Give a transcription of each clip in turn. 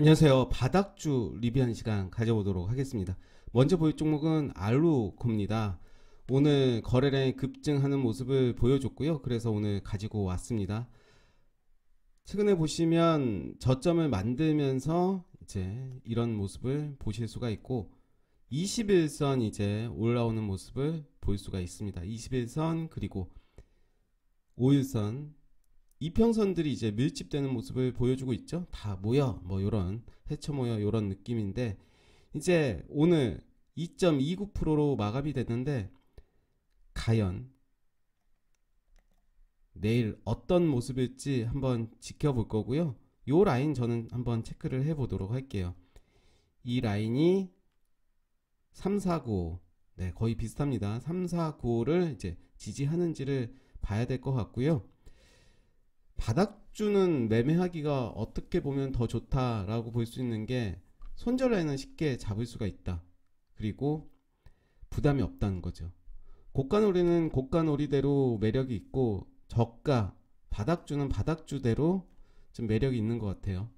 안녕하세요. 바닥주 리뷰하는 시간 가져보도록 하겠습니다. 먼저 볼 종목은 알루코입니다. 오늘 거래량이 급증하는 모습을 보여줬고요. 그래서 오늘 가지고 왔습니다. 최근에 보시면 저점을 만들면서 이제 이런 모습을 보실 수가 있고 21선 이제 올라오는 모습을 볼 수가 있습니다. 21선 그리고 5일선 이평선들이 이제 밀집되는 모습을 보여주고 있죠. 다 모여 뭐 요런 해쳐 모여 요런 느낌인데 이제 오늘 2.29%로 마감이 됐는데 과연 내일 어떤 모습일지 한번 지켜볼 거고요. 요 라인 저는 한번 체크를 해 보도록 할게요. 이 라인이 349, 네, 거의 비슷합니다. 349를 이제 지지하는지를 봐야 될 것 같고요. 바닥주는 매매하기가 어떻게 보면 더 좋다라고 볼 수 있는 게 손절 라인은 쉽게 잡을 수가 있다. 그리고 부담이 없다는 거죠. 고가놀이는 고가놀이대로 매력이 있고 저가 바닥주는 바닥주대로 좀 매력이 있는 것 같아요.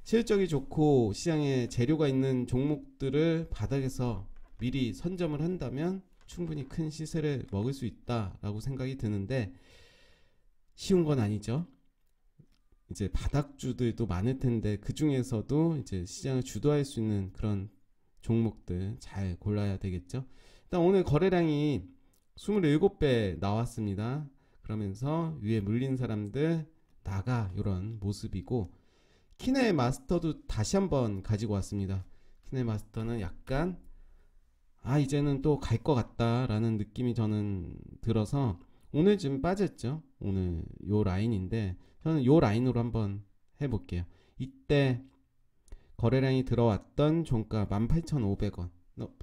실적이 좋고 시장에 재료가 있는 종목들을 바닥에서 미리 선점을 한다면 충분히 큰 시세를 먹을 수 있다라고 생각이 드는데 쉬운 건 아니죠. 이제 바닥주들도 많을 텐데 그 중에서도 이제 시장을 주도할 수 있는 그런 종목들 잘 골라야 되겠죠. 일단 오늘 거래량이 27배 나왔습니다. 그러면서 위에 물린 사람들 나가 이런 모습이고 키네 마스터도 다시 한번 가지고 왔습니다. 키네 마스터는 약간 이제는 또 갈 것 같다라는 느낌이 저는 들어서 오늘 좀 빠졌죠. 오늘 요 라인인데 저는 요 라인으로 한번 해볼게요. 이때 거래량이 들어왔던 종가 18,500원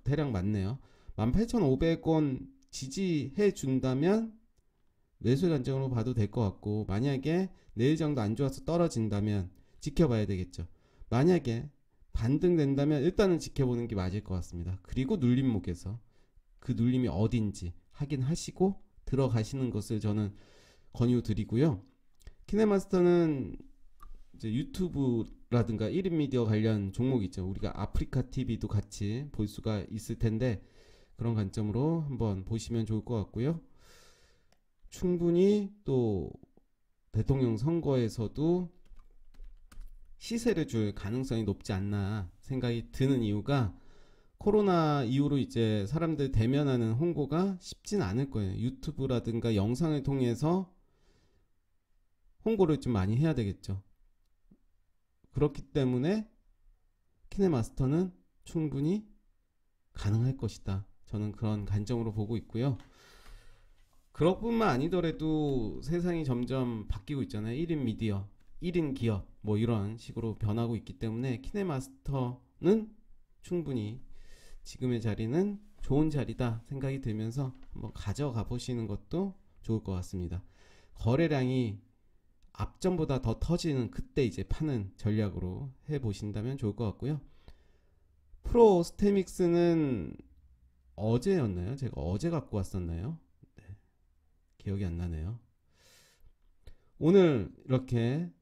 대략 맞네요. 18,500원 지지해 준다면 매수 관점으로 봐도 될 것 같고 만약에 내일 정도 안 좋아서 떨어진다면 지켜봐야 되겠죠. 만약에 반등된다면 일단은 지켜보는 게 맞을 것 같습니다. 그리고 눌림목에서 그 눌림이 어딘지 확인하시고 들어가시는 것을 저는 권유드리고요. 키네마스터는 이제 유튜브라든가 1인 미디어 관련 종목 있죠. 우리가 아프리카 TV도 같이 볼 수가 있을 텐데 그런 관점으로 한번 보시면 좋을 것 같고요. 충분히 또 대통령 선거에서도 시세를 줄 가능성이 높지 않나 생각이 드는 이유가 코로나 이후로 이제 사람들 대면하는 홍보가 쉽진 않을 거예요. 유튜브라든가 영상을 통해서 홍보를 좀 많이 해야 되겠죠. 그렇기 때문에 키네마스터는 충분히 가능할 것이다. 저는 그런 관점으로 보고 있고요. 그것뿐만 아니더라도 세상이 점점 바뀌고 있잖아요. 1인 미디어, 1인 기업 뭐 이런 식으로 변하고 있기 때문에 키네마스터는 충분히 지금의 자리는 좋은 자리다 생각이 들면서 한번 가져가 보시는 것도 좋을 것 같습니다. 거래량이 앞전보다 더 터지는 그때 이제 파는 전략으로 해보신다면 좋을 것 같고요. 프로 스테믹스는 어제였나요? 제가 어제 갖고 왔었나요? 네, 기억이 안 나네요. 오늘 이렇게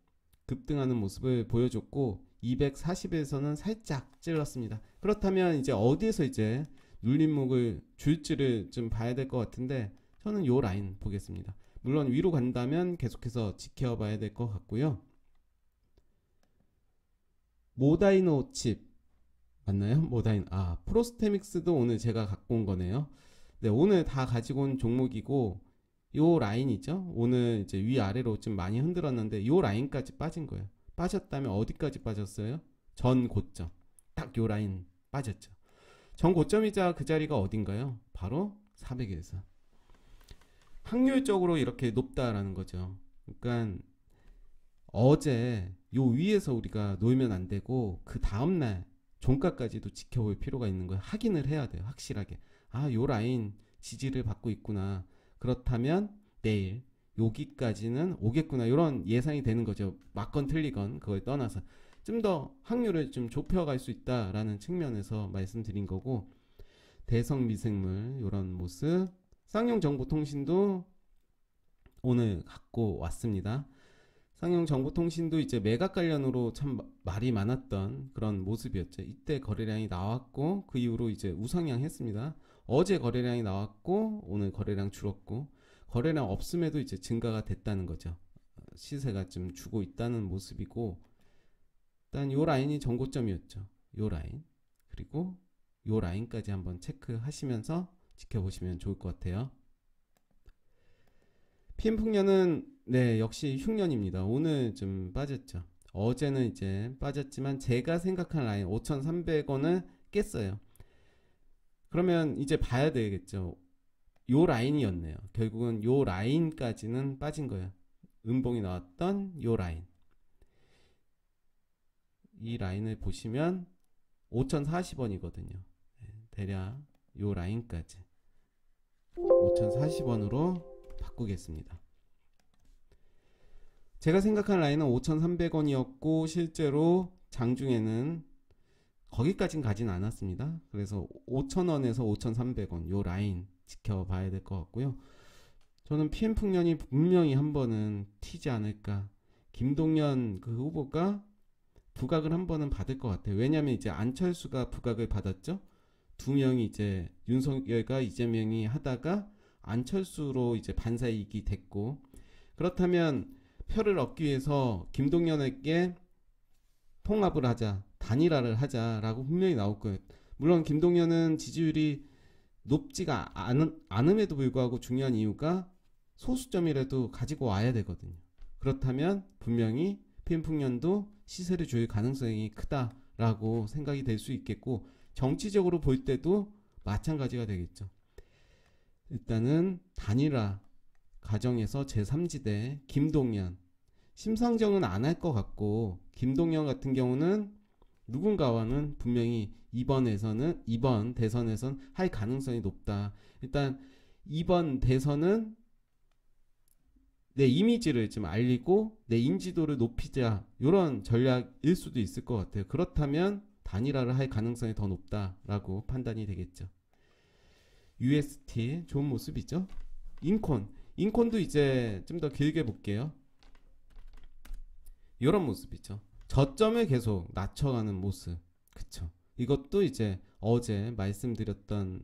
급등하는 모습을 보여줬고 240에서는 살짝 찔렀습니다. 그렇다면 이제 어디에서 이제 눌림목을 줄지를 좀 봐야 될 것 같은데 저는 요 라인 보겠습니다. 물론 위로 간다면 계속해서 지켜봐야 될 것 같고요. 모다이노 칩 맞나요? 프로스테믹스도 오늘 제가 갖고 온 거네요. 네, 오늘 다 가지고 온 종목이고 요 라인이죠. 오늘 이제 위아래로 좀 많이 흔들었는데 요 라인까지 빠진 거예요. 빠졌다면 어디까지 빠졌어요? 전 고점. 딱 요 라인 빠졌죠. 전 고점이자 그 자리가 어딘가요? 바로 400일선. 확률적으로 이렇게 높다라는 거죠. 그러니까 어제 요 위에서 우리가 놓으면 안 되고 그 다음날 종가까지도 지켜볼 필요가 있는 거예요. 확인을 해야 돼요. 확실하게. 요 라인 지지를 받고 있구나. 그렇다면 내일 여기까지는 오겠구나. 이런 예상이 되는 거죠. 맞건 틀리건 그걸 떠나서 좀 더 확률을 좀 좁혀갈 수 있다라는 측면에서 말씀드린 거고 대성미생물 이런 모습 쌍용정보통신도 오늘 갖고 왔습니다. 상용정보통신도 이제 매각 관련으로 참 말이 많았던 그런 모습이었죠. 이때 거래량이 나왔고 그 이후로 이제 우상향 했습니다. 어제 거래량이 나왔고 오늘 거래량 줄었고 거래량 없음에도 이제 증가가 됐다는 거죠. 시세가 좀 주고 있다는 모습이고 일단 요 라인이 전고점이었죠. 요 라인 그리고 요 라인까지 한번 체크하시면서 지켜보시면 좋을 것 같아요. PM풍년은 네 역시 흉년입니다. 오늘 좀 빠졌죠. 어제는 이제 빠졌지만 제가 생각한 라인 5,300원을 깼어요. 그러면 이제 봐야 되겠죠. 요 라인이었네요. 결국은 요 라인까지는 빠진 거예요. 음봉이 나왔던 요 라인. 이 라인을 보시면 5,040원이거든요. 대략 요 라인까지 5,040원으로 바꾸겠습니다. 제가 생각한 라인은 5,300원이었고 실제로 장중에는 거기까진 가진 않았습니다. 그래서 5,000원에서 5,300원 요 라인 지켜봐야 될 것 같고요. 저는 PM풍년이 분명히 한 번은 튀지 않을까. 김동연 그 후보가 부각을 한 번은 받을 것 같아요. 왜냐하면 이제 안철수가 부각을 받았죠. 두 명이 이제 윤석열과 이재명이 하다가 안철수로 이제 반사이익이 됐고 그렇다면 표를 얻기 위해서 김동연에게 통합을 하자, 단일화를 하자라고 분명히 나올 거예요. 물론 김동연은 지지율이 높지가 않음에도 불구하고 중요한 이유가 소수점이라도 가지고 와야 되거든요. 그렇다면 분명히 PM풍년도 시세를 줄 가능성이 크다라고 생각이 될 수 있겠고 정치적으로 볼 때도 마찬가지가 되겠죠. 일단은 단일화 가정에서 제3지대 김동연 심상정은 안 할 것 같고 김동연 같은 경우는 누군가와는 분명히 이번 대선에선 할 가능성이 높다. 일단 이번 대선은 내 이미지를 좀 알리고 내 인지도를 높이자 이런 전략일 수도 있을 것 같아요. 그렇다면 단일화를 할 가능성이 더 높다라고 판단이 되겠죠. UST 좋은 모습이죠. 인콘도 이제 좀 더 길게 볼게요. 이런 모습이죠. 저점을 계속 낮춰가는 모습. 그쵸. 이것도 이제 어제 말씀드렸던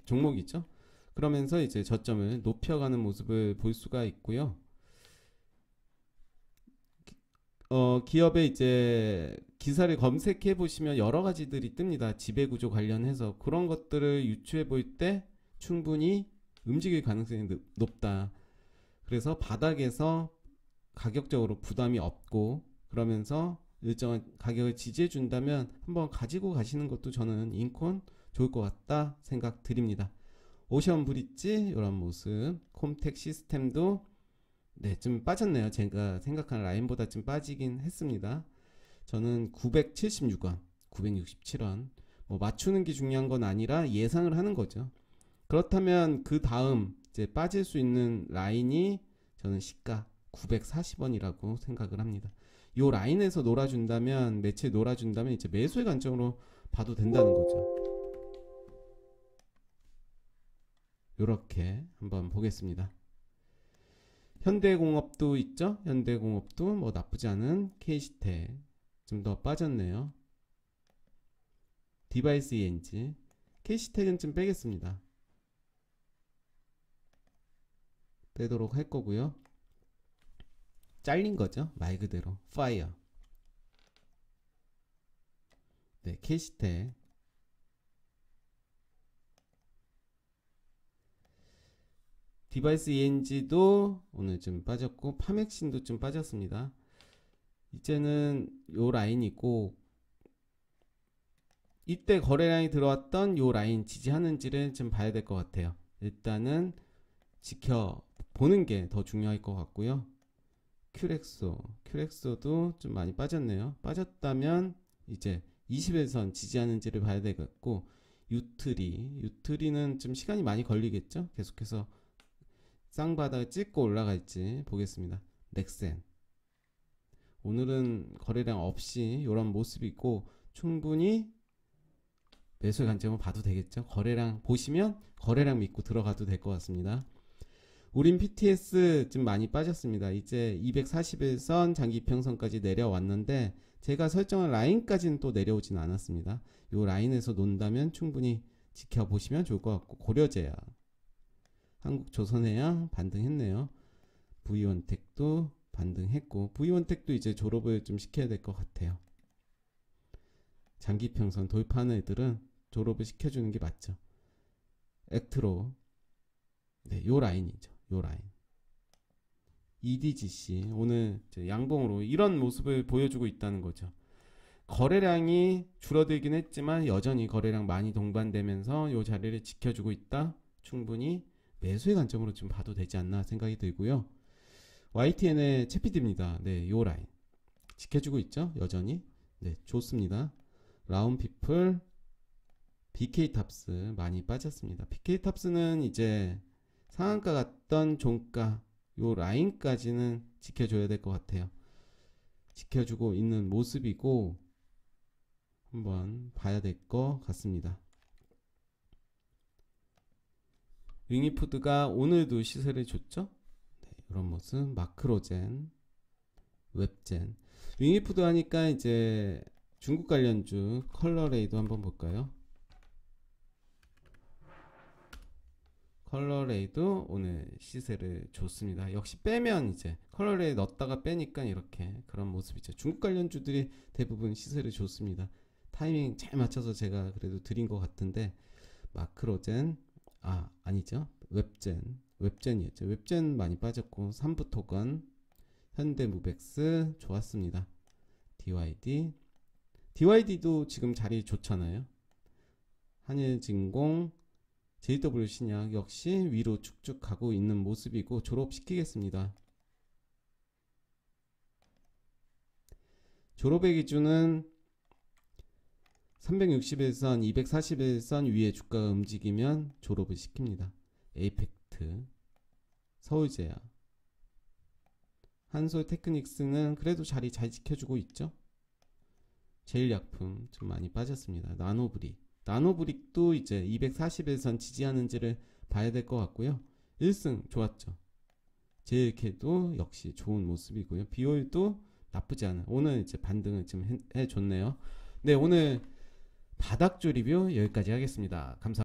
종목이죠. 그러면서 이제 저점을 높여가는 모습을 볼 수가 있고요. 기업의 이제 기사를 검색해 보시면 여러 가지들이 뜹니다. 지배구조 관련해서 그런 것들을 유추해 볼 때 충분히 움직일 가능성이 높다. 그래서 바닥에서 가격적으로 부담이 없고 그러면서 일정한 가격을 지지해 준다면 한번 가지고 가시는 것도 저는 인콘 좋을 것 같다 생각 드립니다. 오션 브릿지 이런 모습, 콤텍 시스템도 네, 좀 빠졌네요. 제가 생각한 라인보다 좀 빠지긴 했습니다. 저는 976원, 967원 뭐 맞추는 게 중요한 건 아니라 예상을 하는 거죠. 그렇다면 그 다음 이제 빠질 수 있는 라인이 저는 시가 940원이라고 생각을 합니다. 이 라인에서 놀아준다면 매체 놀아준다면 이제 매수의 관점으로 봐도 된다는 거죠. 이렇게 한번 보겠습니다. 현대공업도 있죠. 현대공업도 뭐 나쁘지 않은 K시텍 좀 더 빠졌네요. 디바이스 ENG K시텍은 좀 빼겠습니다. 빼도록 할 거고요. 잘린 거죠. 말 그대로 파이어. 네, K시텍 디바이스 ENG도 오늘 좀 빠졌고 파맥신도 좀 빠졌습니다. 이제는 요 라인이고 이때 거래량이 들어왔던 요 라인 지지하는지를 좀 봐야 될 것 같아요. 일단은 지켜보는 게 더 중요할 것 같고요. 큐렉소도 좀 많이 빠졌네요. 빠졌다면 이제 21선 지지하는지를 봐야 되겠고 유트리는 좀 시간이 많이 걸리겠죠. 계속해서 쌍바닥을 찍고 올라갈지 보겠습니다. 넥센 오늘은 거래량 없이 이런 모습이고 충분히 매수의 관점을 봐도 되겠죠. 거래량 보시면 거래량 믿고 들어가도 될 것 같습니다. 우린 PTS 좀 많이 빠졌습니다. 이제 241선 장기평선까지 내려왔는데 제가 설정한 라인까지는 또 내려오진 않았습니다. 이 라인에서 논다면 충분히 지켜보시면 좋을 것 같고, 고려제약, 한국조선해양 반등했네요. V원택도 반등했고, V원택도 이제 졸업을 좀 시켜야 될 것 같아요. 장기평선 돌파하는 애들은 졸업을 시켜주는 게 맞죠. 액트로, 네, 요 라인이죠. 요 라인. EDGC 오늘 양봉으로 이런 모습을 보여주고 있다는 거죠. 거래량이 줄어들긴 했지만 여전히 거래량 많이 동반되면서 요 자리를 지켜주고 있다. 충분히 매수의 관점으로 좀 봐도 되지 않나 생각이 들고요. YTN의 채피드입니다. 네, 요 라인 지켜주고 있죠. 여전히. 네, 좋습니다. 라운피플, BK탑스 많이 빠졌습니다. BK탑스는 이제 상한가 같던 종가 요 라인까지는 지켜줘야 될 것 같아요. 지켜주고 있는 모습이고 한번 봐야 될 것 같습니다. 윙이푸드가 오늘도 시세를 줬죠. 네, 이런 모습. 마크로젠, 웹젠. 윙이푸드 하니까 이제 중국 관련주 컬러레이도 한번 볼까요? 컬러레이도 오늘 시세를 줬습니다. 역시 빼면 이제 컬러레이 넣었다가 빼니까 이렇게 그런 모습이죠. 중국 관련주들이 대부분 시세를 줬습니다. 타이밍 잘 맞춰서 제가 그래도 드린 것 같은데, 마크로젠, 아니죠. 웹젠이었죠. 웹젠 많이 빠졌고, 삼부토건, 현대무벡스 좋았습니다. DYD도 지금 자리 좋잖아요. 한일진공, JW신약 역시 위로 쭉쭉 가고 있는 모습이고 졸업시키겠습니다. 졸업의 기준은 361선, 241선 위에 주가가 움직이면 졸업을 시킵니다. 에이펙트, 서울제약, 한솔테크닉스는 그래도 자리 잘 지켜주고 있죠. 제일약품 좀 많이 빠졌습니다. 나노브릭도 이제 241선 지지하는지를 봐야 될 것 같고요. 1승 좋았죠. JLK도 역시 좋은 모습이고요. 비올도 나쁘지 않은, 오늘 이제 반등을 좀 해줬네요. 네, 오늘 바닥주 리뷰 여기까지 하겠습니다. 감사합니다.